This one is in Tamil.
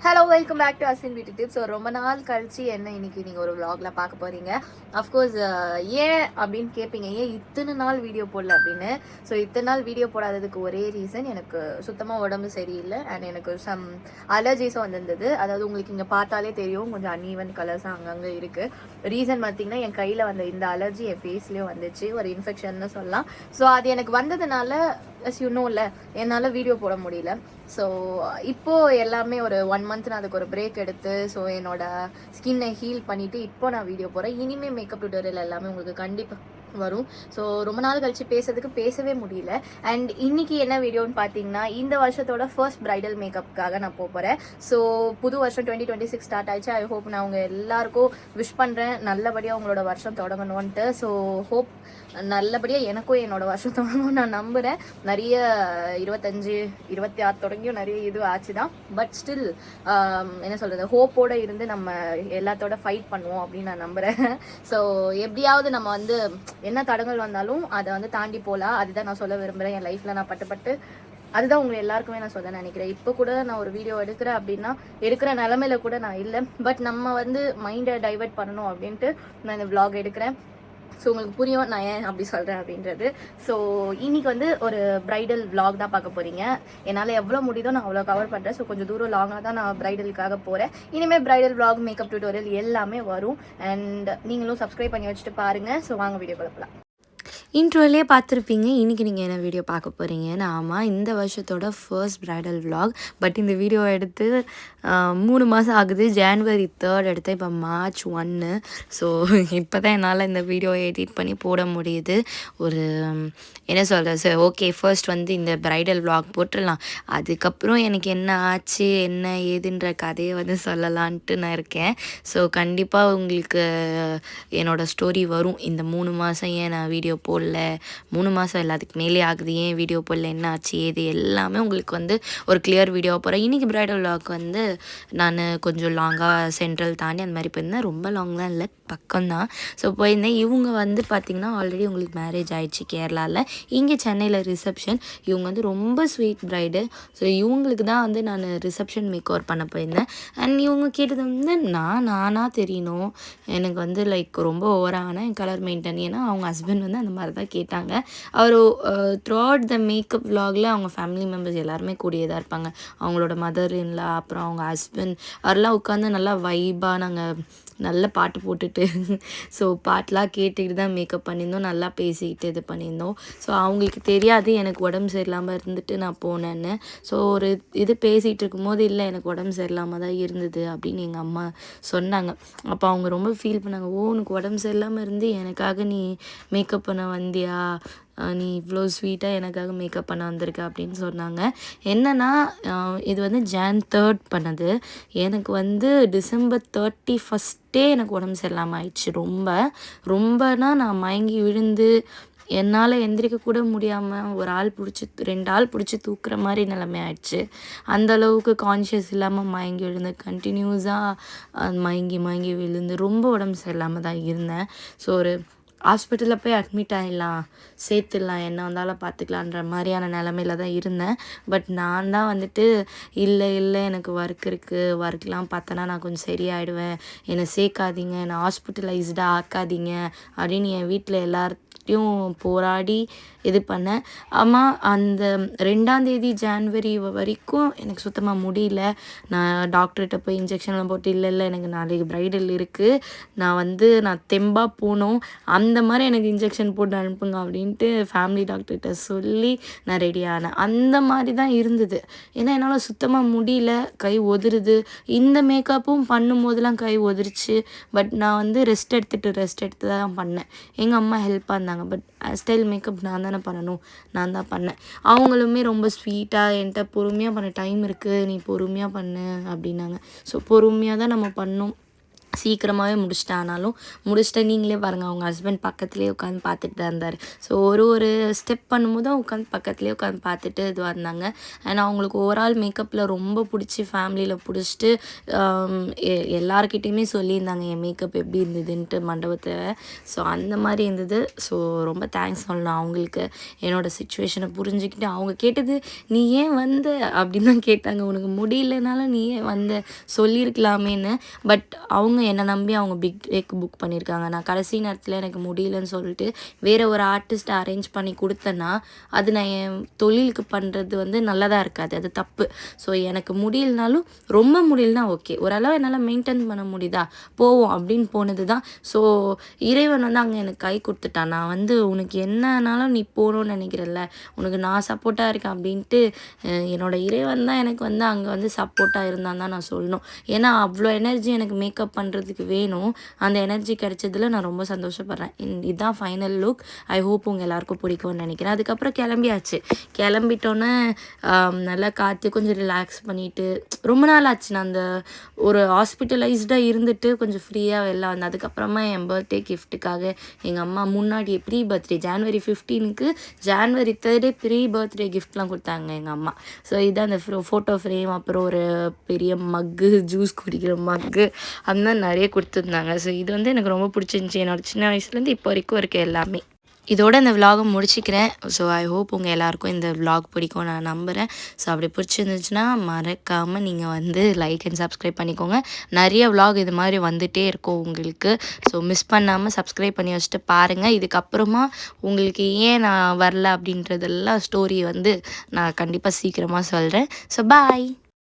Hello welcome back to Asin beauty tips. So ரொம்ப நாள் கழிச்சு என்ன இன்னைக்கு நீங்கள் ஒரு vlogல பார்க்க போகிறீங்க. அஃப்கோர்ஸ் ஏன் அப்படின்னு கேட்பீங்க, ஏன் இத்தனை நாள் வீடியோ போடல அப்படின்னு. ஸோ இத்தனை நாள் வீடியோ போடாததுக்கு ஒரே ரீசன், எனக்கு சுத்தமாக உடம்பு சரியில்லை அண்ட் எனக்கு சம் அலர்ஜிஸும் வந்திருந்தது. அதாவது உங்களுக்கு இங்கே பார்த்தாலே தெரியும், கொஞ்சம் அன்ஈவன் கலர்ஸாக அங்கங்கே இருக்குது. ரீசன் பார்த்தீங்கன்னா என் கையில் வந்த இந்த அலர்ஜி என் ஃபேஸ்லேயும் வந்துச்சு, ஒரு இன்ஃபெக்ஷன்னு சொல்லலாம். ஸோ அது எனக்கு வந்ததுனால இல்லை என்னால் வீடியோ போட முடியல. ஸோ இப்போது எல்லாமே ஒரு 1 மந்த் நான் அதுக்கு ஒரு பிரேக் எடுத்து ஸோ என்னோட ஸ்கின்னை ஹீல் பண்ணிவிட்டு இப்போ நான் வீடியோ போகிறேன். இனிமேல் மேக்கப் டியூட்டோரியல் எல்லாமே உங்களுக்கு கண்டிப்பாக வரும். ஸோ ரொம்ப நாள் கழிச்சு பேசவே முடியல. அண்ட் இன்னைக்கு என்ன வீடியோன்னு பார்த்தீங்கன்னா, இந்த வருஷத்தோட ஃபர்ஸ்ட் பிரைடல் மேக்கப்புக்காக நான் போகிறேன். ஸோ புது வருஷம் 2026 ஸ்டார்ட் ஆயிடுச்சு. ஐ ஹோப் நான் அவங்க எல்லாருக்கும் விஷ் பண்ணுறேன், நல்லபடியாக உங்களோட வருஷம் தொடங்கணும்ன்ட்டு. ஸோ ஹோப் நல்லபடியாக எனக்கும் என்னோட வருஷம் தொடங்கணும்னு நான் நம்புகிறேன். நிறைய 25 26 தொடங்கியும் நிறைய இது ஆச்சு தான். பட் ஸ்டில் என்ன சொல்கிறது, ஹோப்போடு இருந்து நம்ம எல்லாத்தோட ஃபைட் பண்ணுவோம் அப்படின்னு நான் நம்புகிறேன். ஸோ எப்படியாவது நம்ம வந்து என்ன தடங்கள் வந்தாலும் அதை வந்து தாண்டி போகலாம். அதுதான் நான் சொல்ல விரும்புகிறேன். என் லைஃப்பில் நான் பட்டு அதுதான் உங்களை எல்லாருக்குமே நான் சொல்ல நினைக்கிறேன். இப்போ கூட நான் ஒரு வீடியோ எடுக்கிறேன் அப்படின்னா எடுக்கிற நிலமையில கூட நான் இல்லை. பட் நம்ம வந்து மைண்டை டைவெர்ட் பண்ணணும் அப்படின்ட்டு நான் இந்த விளாக் எடுக்கிறேன். ஸோ உங்களுக்கு புரியும் நான் ஏன் அப்படி சொல்கிறேன் அப்படின்றது. ஸோ இன்னைக்கு வந்து ஒரு ப்ரைடல் விளாக் தான் பார்க்க போகிறீங்க. என்னால் எவ்வளோ முடியுதோ நான் அவ்வளோ கவர் பண்ணுறேன். ஸோ கொஞ்சம் தூரம் லாங்காக தான் நான் ப்ரைடலுக்காக போகிறேன். இனிமேல் ப்ரைடல் விளாக், மேக்கப் டியூட்டோரியல் எல்லாமே வரும். அண்ட் நீங்களும் சப்ஸ்கிரைப் பண்ணி வச்சுட்டு பாருங்கள். ஸோ வாங்க வீடியோ குழப்பலாம். இன்ட்ரோலே பார்த்துருப்பீங்க. இன்றைக்கி நீங்கள் என்ன வீடியோ பார்க்க போகிறீங்கன்னு. ஆமாம், இந்த வருஷத்தோட ஃபர்ஸ்ட் ப்ரைடல் விலாக். பட் இந்த வீடியோ எடுத்து 3 மாதம் ஆகுது. January 3 எடுத்தேன், இப்போ March 1. ஸோ இப்போ தான் என்னால் இந்த வீடியோ எடிட் பண்ணி போட முடியுது. ஒரு என்ன சொல்கிறது, சார் ஓகே ஃபர்ஸ்ட் வந்து இந்த ப்ரைடல் விலாக் போட்டுடலாம், அதுக்கப்புறம் எனக்கு என்ன ஆச்சு என்ன ஏதுன்ற கதையை வந்து சொல்லலான்ட்டு நான் இருக்கேன். ஸோ கண்டிப்பாக உங்களுக்கு என்னோடய ஸ்டோரி வரும். இந்த 3 மாதம் ஏன் நான் வீடியோ போடல, 3 மாதம் எல்லாத்துக்கு மேலே ஆகுது, ஏன் வீடியோ போடல, என்ன ஆச்சு ஏது எல்லாமே உங்களுக்கு வந்து ஒரு கிளியர் வீடியோ போகிறேன். இன்றைக்கி ப்ரைடல் விலாக் வந்து நான் கொஞ்சம் லாங்காக சென்ட்ரல் தாண்டி அந்த மாதிரி போயிருந்தேன். ரொம்ப லாங்லாம் இல்லை, பக்கம்தான். ஸோ போயிருந்தேன். இவங்க வந்து பார்த்திங்கன்னா ஆல்ரெடி உங்களுக்கு மேரேஜ் ஆகிடுச்சு கேரளாவில். இங்கே சென்னையில் ரிசப்ஷன். இவங்க வந்து ரொம்ப ஸ்வீட் ப்ரைடு. ஸோ இவங்களுக்கு தான் வந்து நான் ரிசப்ஷன் மேக் ஓவர் பண்ண போயிருந்தேன். அண்ட் இவங்க கேட்டது வந்து நானாக தெரியணும், எனக்கு வந்து லைக் ரொம்ப ஓவரான என் கலர் மெயின்டைன். ஏன்னா அவங்க ஹஸ்பண்ட் வந்து அந்த மாதிரி தான் கேட்டாங்க. அவர் த்ரூ அவுட் த மேக்கப் விலாகில் அவங்க ஃபேமிலி மெம்பர்ஸ் எல்லாருமே கூடியே தான் இருப்பாங்க. அவங்களோட மதர் இன்லா, அப்புறம் அவங்க ஹஸ்பண்ட், அவரெல்லாம் உட்காந்து நல்லா வைபாக நாங்கள் நல்ல பாட்டு போட்டுட்டு ஸோ பாட்டெலாம் கேட்டுக்கிட்டு தான் மேக்கப் பண்ணியிருந்தோம், நல்லா பேசிக்கிட்டு இது பண்ணியிருந்தோம். ஸோ அவங்களுக்கு தெரியாது எனக்கு உடம்பு சரியில்லாமல் இருந்துட்டு நான் போனேன்னு. ஸோ ஒரு இது பேசிகிட்டு இருக்கும்போது, இல்லை எனக்கு உடம்பு சரியில்லாமல் தான் இருந்தது அப்படின்னு எங்கள் அம்மா சொன்னாங்க. அப்போ அவங்க ரொம்ப ஃபீல் பண்ணாங்க. ஓ, உனக்கு உடம்பு சரியில்லாமல் இருந்து எனக்காக நீ மேக்கப் பண்ண வந்தியா, நீ இவ்வளோ ஸ்வீட்டாக எனக்காக மேக்கப் பண்ண வந்திருக்க அப்படின்னு சொன்னாங்க. என்னென்னா இது வந்து Jan 3 பண்ணது. எனக்கு வந்து December 31 எனக்கு உடம்பு சரியில்லாமல் ஆயிடுச்சு. ரொம்பனா நான் மயங்கி விழுந்து என்னால் எந்திரிக்க கூட முடியாமல் ஒரு ஆள் பிடிச்சி 2 ஆள் பிடிச்சி தூக்குற மாதிரி நிலைமை ஆயிடுச்சு. அந்தளவுக்கு கான்ஷியஸ் இல்லாமல் மயங்கி விழுந்து கண்டினியூஸாக மயங்கி விழுந்து ரொம்ப உடம்பு சரியில்லாமல் தான் இருந்தேன். ஸோ ஒரு ஹாஸ்பிட்டலில் போய் அட்மிட் ஆகிடலாம், சேர்த்துடலாம், என்ன வந்தாலும் பார்த்துக்கலான்ற மாதிரியான நிலமையில தான் இருந்தேன். பட் நான் தான் வந்துட்டு இல்லை எனக்கு ஒர்க் இருக்குது, ஒர்க்லாம் பார்த்தோன்னா நான் கொஞ்சம் சரியாயிடுவேன், என்னை சேர்க்காதீங்க, என்னை ஹாஸ்பிட்டலைஸ்டாக ஆக்காதீங்க அப்படின்னு என் வீட்டில் எல்லார்ட்டையும் போராடி இது பண்ணேன். ஆமாம், அந்த 2ஆம் தேதி January வரைக்கும் எனக்கு சுத்தமாக முடியல. நான் டாக்டர்கிட்ட போய் இன்ஜெக்ஷன்லாம் போட்டு, இல்லை எனக்கு நாளைக்கு ப்ரைடல் இருக்குது, நான் தெம்பாக போகணும், அந்த மாதிரி எனக்கு இன்ஜெக்ஷன் போட்டு அனுப்புங்க அப்படின்ட்டு ஃபேமிலி டாக்டர்கிட்ட சொல்லி நான் ரெடி ஆனேன். அந்த மாதிரி தான் இருந்தது. ஏன்னா என்னால் சுத்தமாக முடியல, கை ஒதுருது. இந்த மேக்கப்பும் பண்ணும்போதெல்லாம் கை ஒதிருச்சு. பட் நான் வந்து ரெஸ்ட் எடுத்து தான் பண்ணேன். எங்கள் அம்மா ஹெல்ப்பாக இருந்தாங்க. பட் ஸ்டைல் மேக்கப் நான் தானே பண்ணணும், நான் தான் பண்ணேன். அவங்களுமே ரொம்ப ஸ்வீட்டாக என்கிட்ட பொறுமையாக பண்ண, டைம் இருக்குது நீ பொறுமையாக பண்ணு அப்படின்னாங்க. ஸோ பொறுமையாக தான் நம்ம பண்ணோம். சீக்கிரமாகவே முடிச்சிட்டானாலும் முடிச்சுட்டு நீங்களே பாருங்கள் அவங்க ஹஸ்பண்ட் பக்கத்துலேயே உட்காந்து பார்த்துட்டு தான் இருந்தார். ஸோ ஒரு ஸ்டெப் பண்ணும்போது உட்காந்து பக்கத்துலேயே உட்காந்து பார்த்துட்டு இதுவாக இருந்தாங்க. அண்ட் அவங்களுக்கு ஓவரால் மேக்கப்பில் ரொம்ப பிடிச்சி ஃபேமிலியில் பிடிச்சிட்டு எல்லாருக்கிட்டேயுமே சொல்லியிருந்தாங்க என் மேக்கப் எப்படி இருந்ததுன்ட்டு மண்டபத்தில். ஸோ அந்த மாதிரி இருந்தது. ஸோ ரொம்ப தேங்க்ஸ் சொல்லலாம் அவங்களுக்கு. என்னோடய சுச்சுவேஷனை புரிஞ்சுக்கிட்டு அவங்க கேட்டது நீ ஏன் வந்த அப்படின்னு தான் கேட்டாங்க. உனக்கு முடியலனாலும் நீ ஏன் வந்த சொல்லியிருக்கலாமேன்னு. பட் அவங்க என்னை நம்பி அவங்க பிக் டேக்கு புக் பண்ணியிருக்காங்க. நான் கடைசி நேரத்தில் எனக்கு முடியலன்னு சொல்லிட்டு வேறு ஒரு ஆர்டிஸ்ட்டை அரேஞ்ச் பண்ணி கொடுத்தேன்னா அது நான் என் தொழிலுக்கு பண்ணுறது வந்து நல்லதாக இருக்காது, அது தப்பு. ஸோ எனக்கு முடியலனாலும் ரொம்ப முடியலனா ஓகே, ஓரளவு என்னால் மெயின்டைன் பண்ண முடியுதா போவோம் அப்படின்னு போனது தான். ஸோ இறைவன் வந்து அங்கே எனக்கு கை கொடுத்துட்டான். நான் வந்து உனக்கு என்னன்னாலும் நீ போகணும்னு நினைக்கிறல்ல, உனக்கு நான் சப்போர்ட்டாக இருக்கேன் அப்படின்ட்டு என்னோடய இறைவன் தான் எனக்கு வந்து அங்கே வந்து சப்போர்ட்டாக இருந்தான் தான் நான் சொல்லணும். ஏன்னா அவ்வளோ எனர்ஜி எனக்கு மேக்கப் பண்ணுறதுக்கு வேணும். அந்த எனர்ஜி கிடைச்சதில் நான் ரொம்ப சந்தோஷப்படுறேன். இதுதான் ஃபைனல் லுக். ஐ ஹோப் உங்கள் எல்லாருக்கும் பிடிக்கும்னு நினைக்கிறேன். அதுக்கப்புறம் கிளம்பியாச்சு. கிளம்பிட்டோன்னே நல்லா காற்று கொஞ்சம் ரிலாக்ஸ் பண்ணிவிட்டு ரொம்ப நாள் ஆச்சு நான் அந்த ஒரு ஹாஸ்பிட்டலைஸ்டாக இருந்துட்டு கொஞ்சம் ஃப்ரீயாக வெளில வந்தேன். அதுக்கப்புறமா என் பர்த்டே கிஃப்ட்டுக்காக எங்கள் அம்மா முன்னாடி ப்ரீ பர்த்டே ஜான்வரி 15க்கு ஜான்வரி 3 ப்ரீ பர்த்டே கிஃப்ட்லாம் கொடுத்தாங்க எங்கள் அம்மா. ஸோ இதான் அந்த ஃபோட்டோ ஃப்ரேம், அப்புறம் ஒரு பெரிய மக்கு, ஜூஸ் குடிக்கிற மக்கு, அந்த மாதிரி நிறைய கொடுத்துருந்தாங்க. ஸோ இது வந்து எனக்கு ரொம்ப பிடிச்சிருந்துச்சி. என்னோடய சின்ன வயசுலேருந்து இப்போ வரைக்கும் இருக்க எல்லாமே. இதோட இந்த விலாகை முடிச்சிக்கிறேன். ஸோ ஐ ஹோப் உங்கள் எல்லாருக்கும் இந்த விலாக் பிடிக்கும் நான் நம்புகிறேன். ஸோ அப்படி பிடிச்சிருந்துச்சுன்னா மறக்காமல் நீங்கள் வந்து லைக் அண்ட் சப்ஸ்கிரைப் பண்ணிக்கோங்க. நிறைய விலாக் இது மாதிரி வந்துகிட்டே இருக்கும் உங்களுக்கு. ஸோ மிஸ் பண்ணாமல் சப்ஸ்கிரைப் பண்ணி வச்சுட்டு பாருங்கள். இதுக்கப்புறமா உங்களுக்கு ஏன் நான் வரல அப்படின்றதெல்லாம் ஸ்டோரி வந்து நான் கண்டிப்பாக சீக்கிரமாக சொல்கிறேன். So bye.